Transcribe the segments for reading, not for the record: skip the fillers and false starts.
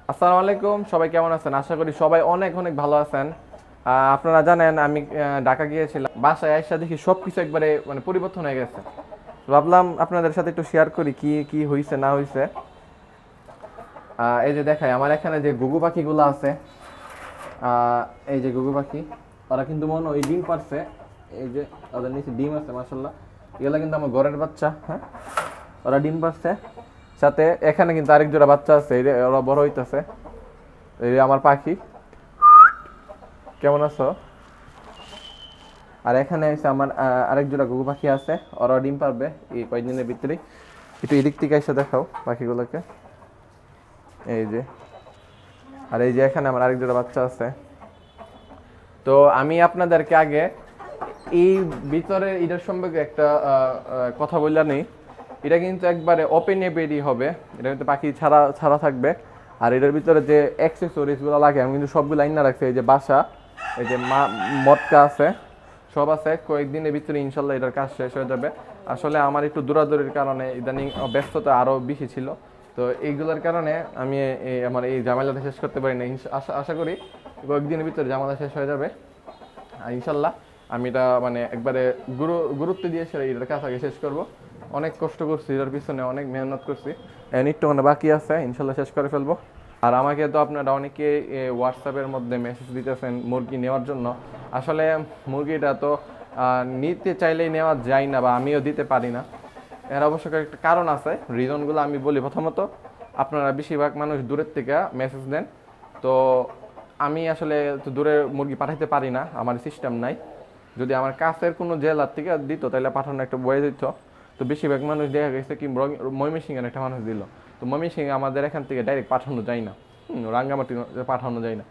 আসসালামু আলাইকুম, সবাই কেমন আছেন? আশা করি সবাই অনেক অনেক ভালো আছেন। আপনারা জানেন আমি ঢাকা গিয়েছিলাম, বাসায় আইসা দেখি সব কিছু একবারে মানে পরিবর্তন হয়ে গেছে। তো ভাবলাম আপনাদের সাথে একটু শেয়ার করি কি কি হয়েছে না হয়েছে। এই যে দেখাই আমার এখানে যে ঘুঘু পাখিগুলো আছে, আহ, এই যে ঘুঘু পাখি, ওরা কিন্তু মনে হয় ওই ডিম পারছে। এই যে ওদের নিচে ডিম আছে মাশাল্লাহ, এগুলো কিন্তু আমার ঘরের বাচ্চা। হ্যাঁ, ওরা ডিম পারছে, সাথে এখানে কিন্তু আরেক জোড়া বাচ্চা আছে, এই যে ওরা বড় হইতেছে। এই যে আমার পাখি, কেমন আছো? আর এখানে এসে আমার আরেক জোড়া ঘুঘু পাখি আছে, ওরা ডিম পারবে এই কয়েকদিনের ভিতরেই। একটু এদিক থেকে এসে দেখাও পাখিগুলোকে। এই যে, আর এই যে এখানে আমার আরেক জোড়া বাচ্চা আছে। তো আমি আপনাদেরকে আগে এই ভিতরে এটার সম্পর্কে একটা কথা বললা নেই। এটা কিন্তু একবারে ওপেন এপেরই হবে, এটা কিন্তু পাখি ছাড়া ছাড়া থাকবে। আর এটার ভিতরে যে অ্যাক্সেসরিজগুলো লাগে আমি কিন্তু সবগুলো আইনা রাখছি। এই যে বাসা, এই যে মটকা আছে, সব আছে। কয়েকদিনের ভিতরে ইনশাল্লাহ এটার কাজ শেষ হয়ে যাবে। আসলে আমার একটু দৌড়াদৌড়ির কারণে ইদানিং ব্যস্ততা আরও বেশি ছিল। তো এইগুলোর কারণে আমি আমার এই ঝামেলাটা শেষ করতে পারি না। আশা আশা করি কয়েকদিনের ভিতরে ঝামেলা শেষ হয়ে যাবে। আর ইনশাল্লাহ আমি এটা মানে একবারে গুরুত্ব দিয়ে সেটা এটার কাজ আগে শেষ করব। অনেক কষ্ট করছি এটার পিছনে, অনেক মেহনত করছি। একটু মানে বাকি আছে, ইনশাল্লাহ শেষ করে ফেলবো। আর আমাকে তো আপনারা অনেকে হোয়াটসঅ্যাপের মধ্যে মেসেজ দিতেছেন মুরগি নেওয়ার জন্য। আসলে মুরগিটা তো নিতে চাইলেই নেওয়া যায় না, বা আমিও দিতে পারি না। এর অবশ্য একটা কারণ আছে, রিজনগুলো আমি বলি। প্রথমত, আপনারা বেশিরভাগ মানুষ দূরের থেকে মেসেজ দেন। তো আমি আসলে তো দূরে মুরগি পাঠাইতে পারি না, আমার সিস্টেম নাই। যদি আমার কাছের কোনো জেলার থেকে দিত তাহলে পাঠানো একটা বয়ে দিত। তো বেশিরভাগ মানুষ দেখা গেছে কি ময়মনসিংহের একটা মানুষ দিল। তো ময়মনসিংহে আমাদের এখান থেকে ডাইরেক্ট পাঠানো যায় না, রাঙ্গামাটি পাঠানো যায় না।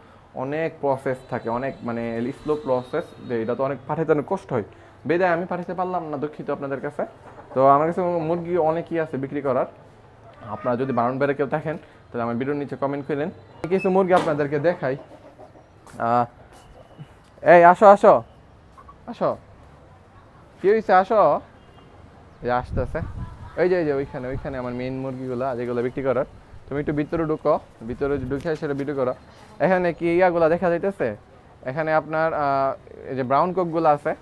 অনেক প্রসেস থাকে, অনেক মানে স্লো প্রসেস, এটা তো অনেক পাঠাইতে অনেক কষ্ট হয়। বেদায় আমি পাঠাতে পারলাম না, দুঃখিত আপনাদের কাছে। তো আমার কাছে মুরগি অনেকই আছে বিক্রি করার। আপনারা যদি বারণ কেউ থাকেন তাহলে আমার ভিডিওর নিচে কমেন্ট করেন, কিছু মুরগি আপনাদেরকে দেখাই। আহ, এই আসো আসো আসো, কি হয়েছে আসো। এই আসতেছে, এই যে ওইখানে ওইখানে আমার মেইন মুরগিগুলো যেগুলো বিক্রি করার। তুমি একটু ভিতরে ঢুকো, ভিতরে ঢুকে সেটা ভিডিও করো। এখানে কি ইয়াগুলো দেখা যাইতেছে? এখানে আপনার এই যে ব্রাউন কোকগুলো আছে।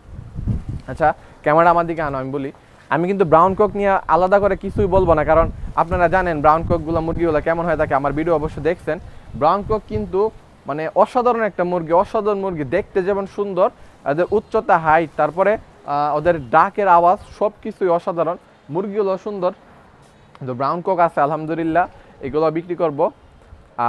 আচ্ছা, ক্যামেরা আমার দিকে আনো, আমি বলি। আমি কিন্তু ব্রাউন কোক নিয়ে আলাদা করে কিছুই বলবো না, কারণ আপনারা জানেন ব্রাউন কোকগুলো মুরগিগুলো কেমন হয়ে থাকে, আমার ভিডিও অবশ্যই দেখছেন। ব্রাউন কোক কিন্তু মানে অসাধারণ একটা মুরগি, অসাধারণ মুরগি। দেখতে যেমন সুন্দর, ওদের উচ্চতা, হাইট, তারপরে ওদের ডাকের আওয়াজ, সব কিছুই অসাধারণ। মুরগিগুলো সুন্দর। তো ব্রাউন কোক আছে আলহামদুলিল্লাহ, এগুলো বিক্রি করব।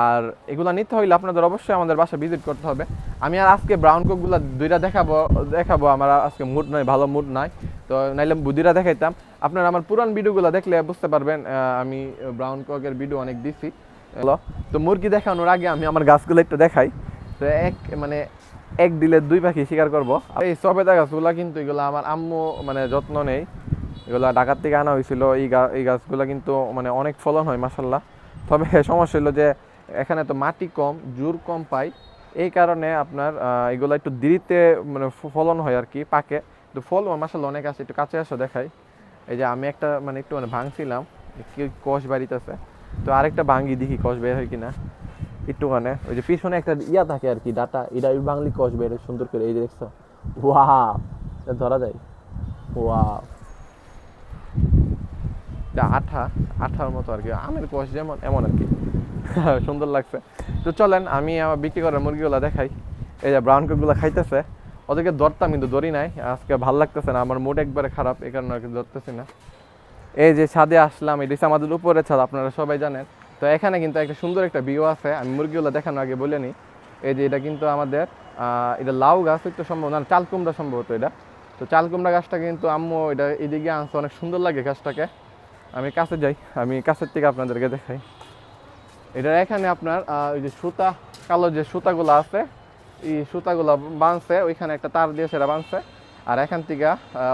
আর এগুলো নিতে হইলে আপনাদের অবশ্যই আমাদের বাসা ভিজিট করতে হবে। আমি আর আজকে ব্রাউন কোকগুলো দুইটা দেখাবো দেখাবো আমার আজকে মুড নাই, ভালো মুড নাই। তো নাইলে দুইটা দেখাইতাম। আপনারা আমার পুরান ভিডিওগুলো দেখলে বুঝতে পারবেন, আমি ব্রাউন কোকের ভিডিও অনেক দিছি। হলো, তো মুরগি দেখানোর আগে আমি আমার গাছগুলো একটু দেখাই। তো মানে এক দিলে দুই পাখি শিকার করবো। এই সবেদা গাছগুলো কিন্তু এগুলো আমার আম্মু মানে যত্ন নেই। এগুলো ঢাকার থেকে আনা হয়েছিল। এই গাছগুলো কিন্তু মানে অনেক ফলন হয় মাসাল্লাহ। তবে সমস্যা হলো যে এখানে তো মাটি কম, জোর কম পাই। এই কারণে আপনার এগুলো একটু দেরিতে মানে ফলন হয় আর কি, পাকে। তো ফল মাসাল্লাহ অনেক আছে। একটু কাছে আসো দেখাই। এই যে আমি একটা মানে একটু মানে ভাঙছিলাম, কি কষ বাড়িতেছে। তো আরেকটা ভাঙ্গি দেখি কষ বের হয় কিনা একটু। মানে ওই যে পিছনে একটা ইয়া থাকে আর কি, ডাটা, এটা বাংলি কষ বের হয় সুন্দর করে। এই যে দেখছো, ওয়াও, ধরা যায়। ওয়াও, আঠা আঠার মতো আর কি, আমের কোষ যেমন এমন আর কি। সুন্দর লাগছে। তো চলেন আমি আমার বিক্রি করার মুরগিগুলো দেখাই। এই যে ব্রাউন কোকগুলো খাইতেছে, ওদেরকে ধরতাম কিন্তু ধরি নাই, আজকে ভাল লাগতেছে না, আমার মুড একবারে খারাপ, এই কারণে আর কি ধরতেছি না। এই যে ছাদে আসলাম, এটা হচ্ছে আমাদের উপরে ছাদ, আপনারা সবাই জানেন। তো এখানে কিন্তু একটা সুন্দর একটা ভিউ আছে, আমি মুরগিগুলো দেখানোর আগে বলে নিই। এই যে এটা কিন্তু আমাদের এটা লাউ গাছ একটু সম্ভব না, চাল কুমড়া সম্ভবত এটা। তো চাল কুমড়া গাছটা কিন্তু আম্মু এটা এদিকে আনছে, অনেক সুন্দর লাগে গাছটাকে। আমি কাছে যাই, আমি কাছের থেকে আপনাদেরকে দেখাই। এটা এখানে আপনার ওই যে সুতা, কালো যে সুতাগুলো আছে, এই সুতাগুলো বাঁধছে, ওইখানে একটা তার দিয়ে সেটা বাঁধছে। আর এখান থেকে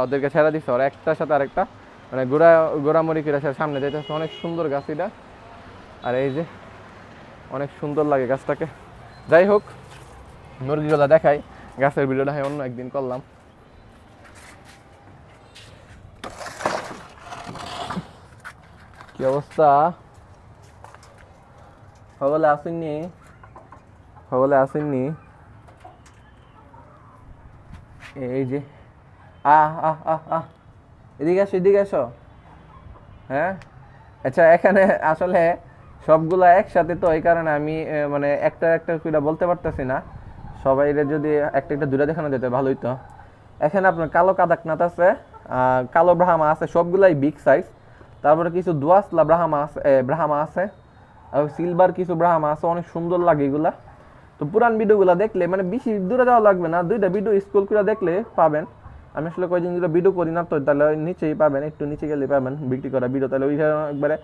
ওদেরকে ছেড়ে দিচ্ছে, ওরা একটার সাথে আরেকটা মানে গোড়ামড়ি করে সামনে যাইতেছে। অনেক সুন্দর গাছ এটা। আর এই যে অনেক সুন্দর লাগে গাছটাকে। যাই হোক, মুরগিগুলো দেখাই, গাছের ভিডিওটা অন্য একদিন করলাম। কি অবস্থা? সকলে আসেননি, সকলে আসেননি। এই যে আহ আহ আহ আহ এদিকে আসো, এদিকে আসো। হ্যাঁ, আচ্ছা এখানে আসলে সবগুলা একসাথে, তো এই কারণে আমি মানে একটা একটা করে বলতে পারতেছি না। সবাই যদি একটা একটা দূরে দেখানো যেত ভালো হইতো। এখানে আপনার কালো কাদাকনাথ আছে, কালো ব্রাহ্মা আছে, সবগুলাই বিগ সাইজ। তারপরে কিছু দোয়াসলা ব্রাহ্মা আছে, ব্রাহ্মা আছে, আর সিলভার কিছু ব্রাহ্মা আছে, অনেক সুন্দর লাগে এগুলা। তো পুরান ভিডিওগুলো দেখলে মানে বেশি দূরে যাওয়া লাগবে না, দুইটা ভিডিও স্ক্রল করে দেখলে পাবেন। আমি আসলে কয়েকদিন ধরে ভিডিও করি না, তো তাহলে নিচেই পাবেন, একটু নিচে গেলে পাবেন বিক্রি করা ভিডিও, তাহলে ওইখানে একবারে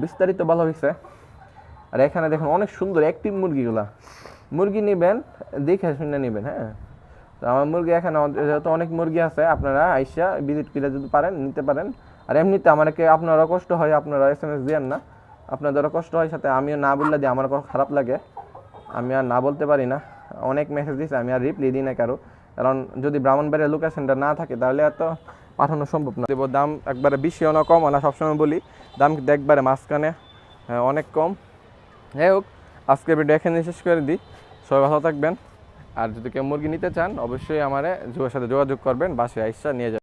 বিস্তারিত ভালো হয়েছে। আর এখানে দেখুন অনেক সুন্দর অ্যাক্টিভ মুরগিগুলা, মুরগি নেবেন দেখে শুনে নেবেন। হ্যাঁ, তো আমার মুরগি এখানে যেহেতু অনেক মুরগি আছে, আপনারা আইসা ভিজিট করে যদি পারেন নিতে পারেন। আর এমনিতে আমাকে আপনারা কষ্ট হয়, আপনারা SMS দেন না, আপনাদেরও কষ্ট হয়, সাথে আমিও না বললে দিয়ে আমার খারাপ লাগে, আমি আর না বলতে পারি না। অনেক মেসেজ দিচ্ছে, আমি আর রিপ্লাই দিই না কারো, কারণ যদি ব্রাহ্মণবাড়িয়ার লোকেশনটা না থাকে তাহলে এত পাঠানো সম্ভব না। দেবো দাম একবারে বেশিও না কমও না, সবসময় বলি দাম কিন্তু একবারে মাঝখানে, অনেক কম। যাই হোক, আজকে ভিডিও এখানে শেষ করে দিই। সবাই ভালো থাকবেন। আর যদি কেউ মুরগি নিতে চান অবশ্যই আমার সাথে যোগাযোগ করবেন, বাসায় আইসা নিয়ে যাবেন।